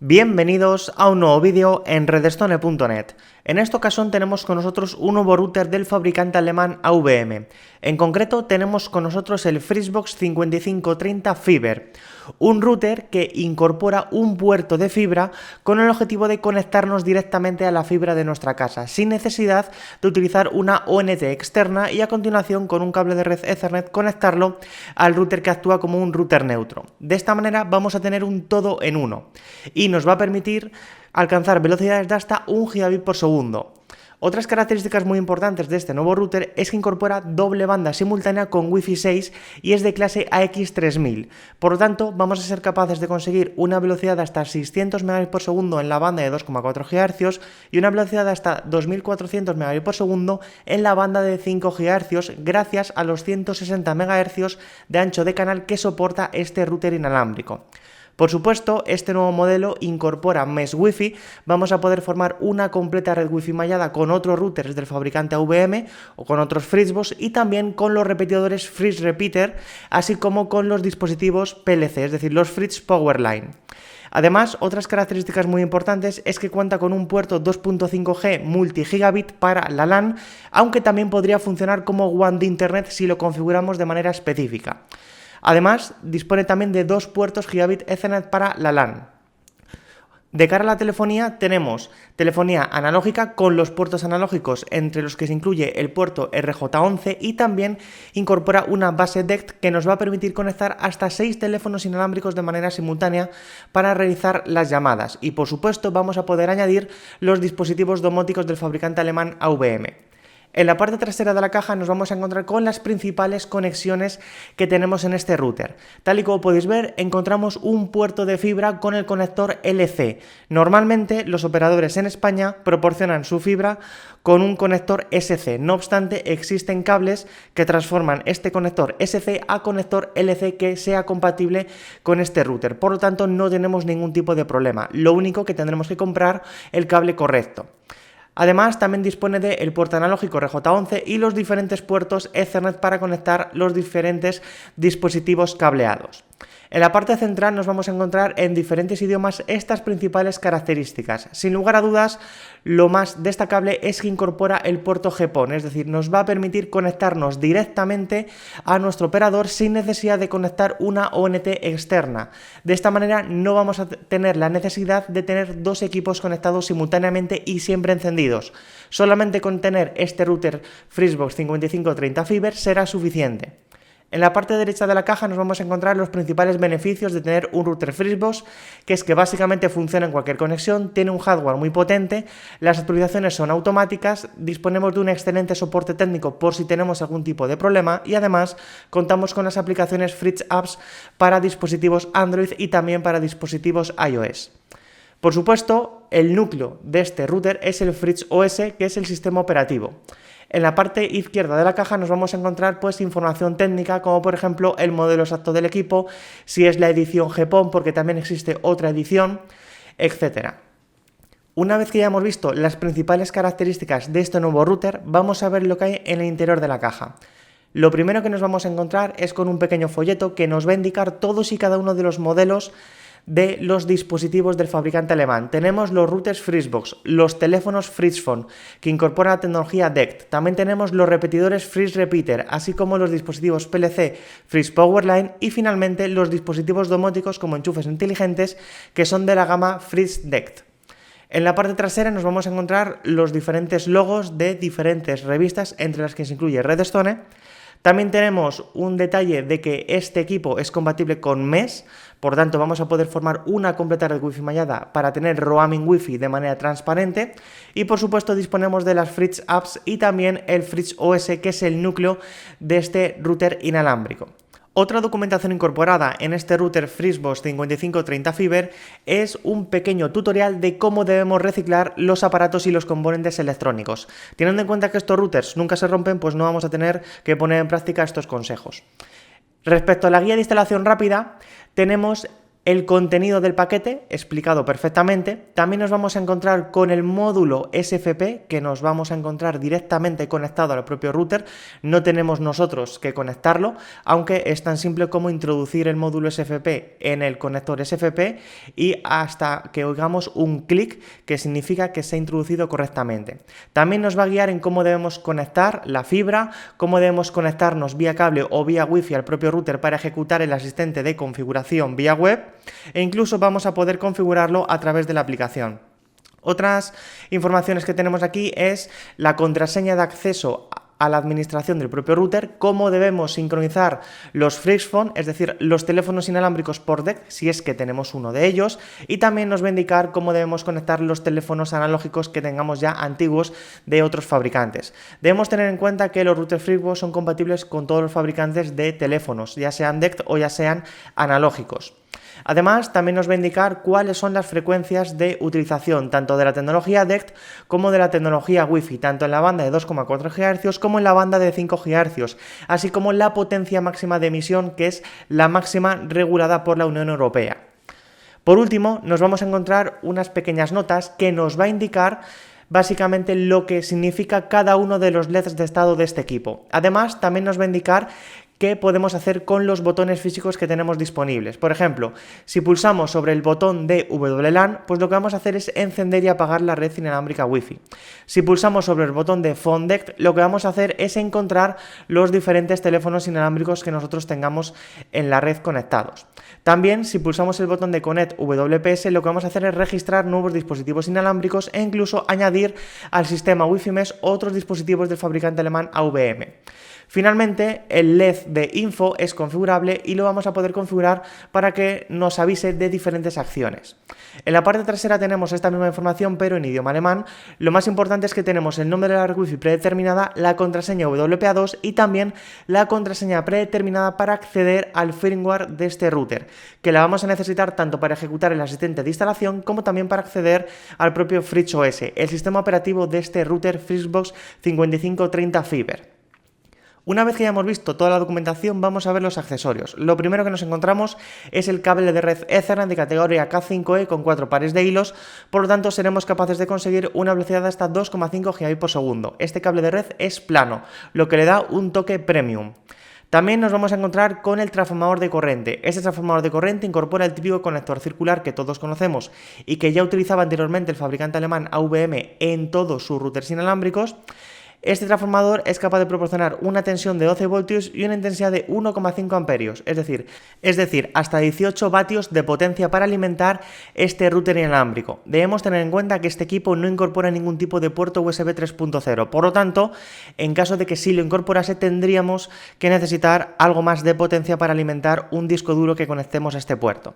Bienvenidos a un nuevo vídeo en redstone.net. En esta ocasión tenemos con nosotros un nuevo router del fabricante alemán AVM. En concreto tenemos con nosotros el Fritzbox 5530 Fiber, un router que incorpora un puerto de fibra con el objetivo de conectarnos directamente a la fibra de nuestra casa, sin necesidad de utilizar una ONT externa y a continuación con un cable de red Ethernet conectarlo al router que actúa como un router neutro. De esta manera vamos a tener un todo en uno y nos va a permitir alcanzar velocidades de hasta 1 gigabit por segundo. Otras características muy importantes de este nuevo router es que incorpora doble banda simultánea con Wi-Fi 6 y es de clase AX3000. Por lo tanto, vamos a ser capaces de conseguir una velocidad de hasta 600 Mbps por segundo en la banda de 2,4 GHz y una velocidad de hasta 2400 Mbps por segundo en la banda de 5 GHz gracias a los 160 MHz de ancho de canal que soporta este router inalámbrico. Por supuesto, este nuevo modelo incorpora Mesh Wi-Fi, vamos a poder formar una completa red Wi-Fi mallada con otros routers del fabricante AVM o con otros Fritzbox y también con los repetidores Fritz Repeater, así como con los dispositivos PLC, es decir, los Fritz Powerline. Además, otras características muy importantes es que cuenta con un puerto 2.5G multi-gigabit para la LAN, aunque también podría funcionar como WAN de Internet si lo configuramos de manera específica. Además, dispone también de 2 puertos gigabit Ethernet para la LAN. De cara a la telefonía, tenemos telefonía analógica con los puertos analógicos, entre los que se incluye el puerto RJ11 y también incorpora una base DECT que nos va a permitir conectar hasta 6 teléfonos inalámbricos de manera simultánea para realizar las llamadas. Y por supuesto vamos a poder añadir los dispositivos domóticos del fabricante alemán AVM. En la parte trasera de la caja nos vamos a encontrar con las principales conexiones que tenemos en este router. Tal y como podéis ver, encontramos un puerto de fibra con el conector LC. Normalmente los operadores en España proporcionan su fibra con un conector SC. No obstante, existen cables que transforman este conector SC a conector LC que sea compatible con este router. Por lo tanto, no tenemos ningún tipo de problema. Lo único que tendremos que comprar el cable correcto. Además, también dispone del puerto analógico RJ11 y los diferentes puertos Ethernet para conectar los diferentes dispositivos cableados. En la parte central nos vamos a encontrar en diferentes idiomas estas principales características. Sin lugar a dudas, lo más destacable es que incorpora el puerto GPON, es decir, nos va a permitir conectarnos directamente a nuestro operador sin necesidad de conectar una ONT externa. De esta manera no vamos a tener la necesidad de tener 2 equipos conectados simultáneamente y siempre encendidos. Solamente con tener este router Fritzbox 5530 Fiber será suficiente. En la parte derecha de la caja nos vamos a encontrar los principales beneficios de tener un router Fritzbox, que es que básicamente funciona en cualquier conexión, tiene un hardware muy potente, las actualizaciones son automáticas, disponemos de un excelente soporte técnico por si tenemos algún tipo de problema y además contamos con las aplicaciones Fritz Apps para dispositivos Android y también para dispositivos iOS. Por supuesto, el núcleo de este router es el Fritz OS, que es el sistema operativo. En la parte izquierda de la caja nos vamos a encontrar información técnica, como por ejemplo el modelo exacto del equipo, si es la edición GPON, porque también existe otra edición, etc. Una vez que ya hemos visto las principales características de este nuevo router, vamos a ver lo que hay en el interior de la caja. Lo primero que nos vamos a encontrar es con un pequeño folleto que nos va a indicar todos y cada uno de los modelos de los dispositivos del fabricante alemán. Tenemos los routers Fritzbox, los teléfonos Fritzphone, que incorporan la tecnología DECT. También tenemos los repetidores Fritz Repeater, así como los dispositivos PLC Fritz Powerline y finalmente los dispositivos domóticos como enchufes inteligentes que son de la gama Fritz DECT. En la parte trasera nos vamos a encontrar los diferentes logos de diferentes revistas, entre las que se incluye Redstone. También tenemos un detalle de que este equipo es compatible con Mesh, por tanto vamos a poder formar una completa red Wi-Fi mallada para tener roaming Wi-Fi de manera transparente y por supuesto disponemos de las Fritz Apps y también el Fritz OS, que es el núcleo de este router inalámbrico. Otra documentación incorporada en este router Fritzbox 5530 Fiber es un pequeño tutorial de cómo debemos reciclar los aparatos y los componentes electrónicos. Teniendo en cuenta que estos routers nunca se rompen, pues no vamos a tener que poner en práctica estos consejos. Respecto a la guía de instalación rápida, tenemos el contenido del paquete explicado perfectamente. También nos vamos a encontrar con el módulo SFP, que nos vamos a encontrar directamente conectado al propio router. No tenemos nosotros que conectarlo, aunque es tan simple como introducir el módulo SFP en el conector SFP y hasta que oigamos un clic, que significa que se ha introducido correctamente. También nos va a guiar en cómo debemos conectar la fibra, cómo debemos conectarnos vía cable o vía wifi al propio router para ejecutar el asistente de configuración vía web, e incluso vamos a poder configurarlo a través de la aplicación. Otras informaciones que tenemos aquí es la contraseña de acceso a la administración del propio router, cómo debemos sincronizar los FreePhone, es decir, los teléfonos inalámbricos por DECT, si es que tenemos uno de ellos, y también nos va a indicar cómo debemos conectar los teléfonos analógicos que tengamos ya antiguos de otros fabricantes. Debemos tener en cuenta que los routers FreePhone son compatibles con todos los fabricantes de teléfonos, ya sean DECT o ya sean analógicos. Además, también nos va a indicar cuáles son las frecuencias de utilización tanto de la tecnología DECT como de la tecnología Wi-Fi, tanto en la banda de 2,4 GHz como en la banda de 5 GHz, así como la potencia máxima de emisión, que es la máxima regulada por la Unión Europea. Por último, nos vamos a encontrar unas pequeñas notas que nos va a indicar básicamente lo que significa cada uno de los LEDs de estado de este equipo. Además, también nos va a indicar qué podemos hacer con los botones físicos que tenemos disponibles. Por ejemplo, si pulsamos sobre el botón de WLAN, pues lo que vamos a hacer es encender y apagar la red inalámbrica Wi-Fi. Si pulsamos sobre el botón de Phone DECT, lo que vamos a hacer es encontrar los diferentes teléfonos inalámbricos que nosotros tengamos en la red conectados. También, si pulsamos el botón de Connect WPS, lo que vamos a hacer es registrar nuevos dispositivos inalámbricos e incluso añadir al sistema Wi-Fi Mesh otros dispositivos del fabricante alemán AVM. Finalmente, el LED de info es configurable y lo vamos a poder configurar para que nos avise de diferentes acciones. En la parte trasera tenemos esta misma información, pero en idioma alemán. Lo más importante es que tenemos el nombre de la red Wi-Fi predeterminada, la contraseña WPA2 y también la contraseña predeterminada para acceder al firmware de este router, que la vamos a necesitar tanto para ejecutar el asistente de instalación como también para acceder al propio FreeOS, el sistema operativo de este router Fritzbox 5530 Fiber. Una vez que ya hemos visto toda la documentación, vamos a ver los accesorios. Lo primero que nos encontramos es el cable de red Ethernet de categoría K5e con 4 pares de hilos, por lo tanto seremos capaces de conseguir una velocidad de hasta 2,5 GB por segundo. Este cable de red es plano, lo que le da un toque premium. También nos vamos a encontrar con el transformador de corriente. Este transformador de corriente incorpora el típico conector circular que todos conocemos y que ya utilizaba anteriormente el fabricante alemán AVM en todos sus routers inalámbricos. Este transformador es capaz de proporcionar una tensión de 12 voltios y una intensidad de 1,5 amperios, es decir, hasta 18 vatios de potencia para alimentar este router inalámbrico. Debemos tener en cuenta que este equipo no incorpora ningún tipo de puerto USB 3.0, por lo tanto, en caso de que sí lo incorporase, tendríamos que necesitar algo más de potencia para alimentar un disco duro que conectemos a este puerto.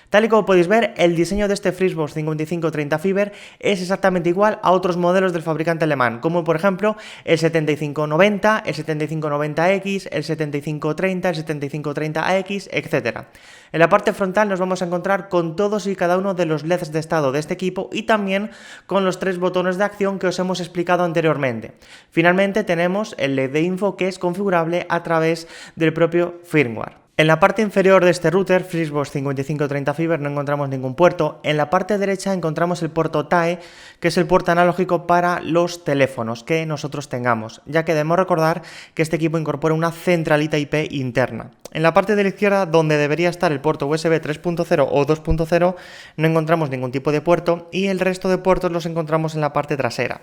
Tal y como podéis ver, el diseño de este Fritzbox 5530 Fiber es exactamente igual a otros modelos del fabricante alemán, como por ejemplo el 7590, el 7590X, el 7530, el 7530AX, etc. En la parte frontal nos vamos a encontrar con todos y cada uno de los LEDs de estado de este equipo y también con los 3 botones de acción que os hemos explicado anteriormente. Finalmente tenemos el LED de info, que es configurable a través del propio firmware. En la parte inferior de este router, Fritzbox 5530 Fiber, no encontramos ningún puerto. En la parte derecha encontramos el puerto TAE, que es el puerto analógico para los teléfonos que nosotros tengamos, ya que debemos recordar que este equipo incorpora una centralita IP interna. En la parte de la izquierda, donde debería estar el puerto USB 3.0 o 2.0, no encontramos ningún tipo de puerto y el resto de puertos los encontramos en la parte trasera.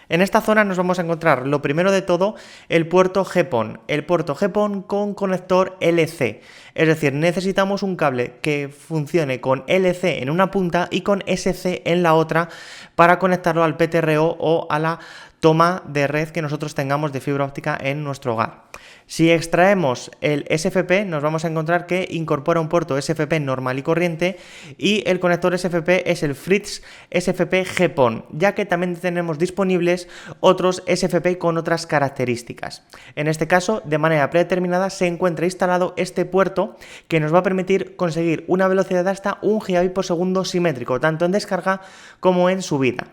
En esta zona nos vamos a encontrar, lo primero de todo, el puerto GPON. El puerto GPON con conector LC. Es decir, necesitamos un cable que funcione con LC en una punta y con SC en la otra para conectarlo al PTRO o a la toma de red que nosotros tengamos de fibra óptica en nuestro hogar. Si extraemos el SFP, nos vamos a encontrar que incorpora un puerto SFP normal y corriente y el conector SFP es el Fritz SFP GPON, ya que también tenemos disponibles otros SFP con otras características. En este caso, de manera predeterminada, se encuentra instalado este puerto que nos va a permitir conseguir una velocidad de hasta 1 GB por segundo simétrico, tanto en descarga como en subida.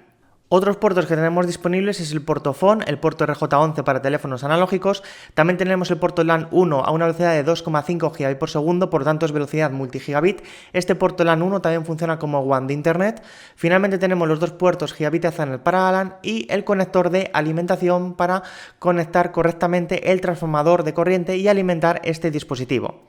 Otros puertos que tenemos disponibles es el puerto PHON, el puerto RJ11 para teléfonos analógicos. También tenemos el puerto LAN 1 a una velocidad de 2,5 GB por segundo, por tanto es velocidad multigigabit. Este puerto LAN 1 también funciona como WAN de Internet. Finalmente tenemos los dos puertos Gigabit Ethernet para LAN y el conector de alimentación para conectar correctamente el transformador de corriente y alimentar este dispositivo.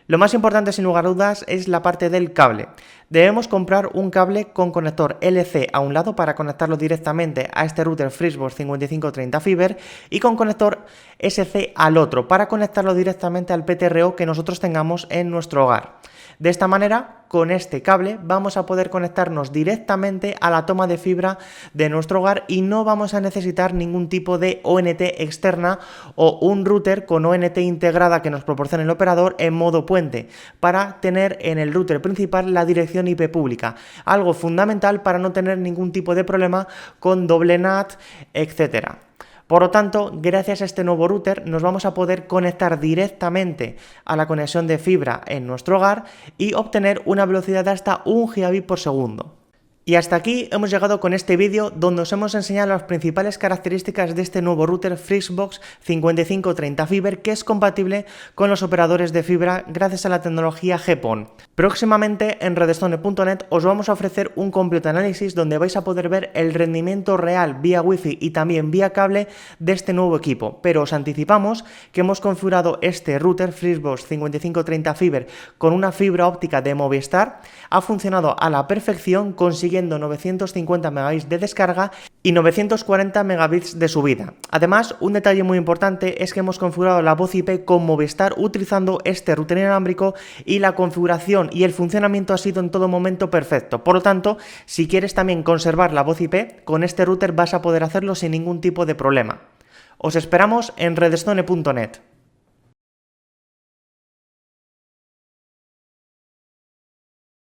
Lo más importante, sin lugar a dudas, es la parte del cable. Debemos comprar un cable con conector LC a un lado para conectarlo directamente a este router FreeXbox 5530 Fiber y con conector SC al otro para conectarlo directamente al PTRO que nosotros tengamos en nuestro hogar. De esta manera, con este cable vamos a poder conectarnos directamente a la toma de fibra de nuestro hogar y no vamos a necesitar ningún tipo de ONT externa o un router con ONT integrada que nos proporcione el operador en modo puente para tener en el router principal la dirección IP pública, algo fundamental para no tener ningún tipo de problema con doble NAT, etcétera. Por lo tanto, gracias a este nuevo router nos vamos a poder conectar directamente a la conexión de fibra en nuestro hogar y obtener una velocidad de hasta 1 gigabit por segundo. Y hasta aquí hemos llegado con este vídeo donde os hemos enseñado las principales características de este nuevo router FreeXbox 5530 Fiber que es compatible con los operadores de fibra gracias a la tecnología GPON. Próximamente en redstone.net os vamos a ofrecer un completo análisis donde vais a poder ver el rendimiento real vía Wi-Fi y también vía cable de este nuevo equipo, pero os anticipamos que hemos configurado este router FreeXbox 5530 Fiber con una fibra óptica de Movistar, ha funcionado a la perfección consiguiendo 950 megabits de descarga y 940 megabits de subida. Además, un detalle muy importante es que hemos configurado la voz IP con Movistar utilizando este router inalámbrico y la configuración y el funcionamiento ha sido en todo momento perfecto. Por lo tanto, si quieres también conservar la voz IP, con este router vas a poder hacerlo sin ningún tipo de problema. Os esperamos en redstone.net.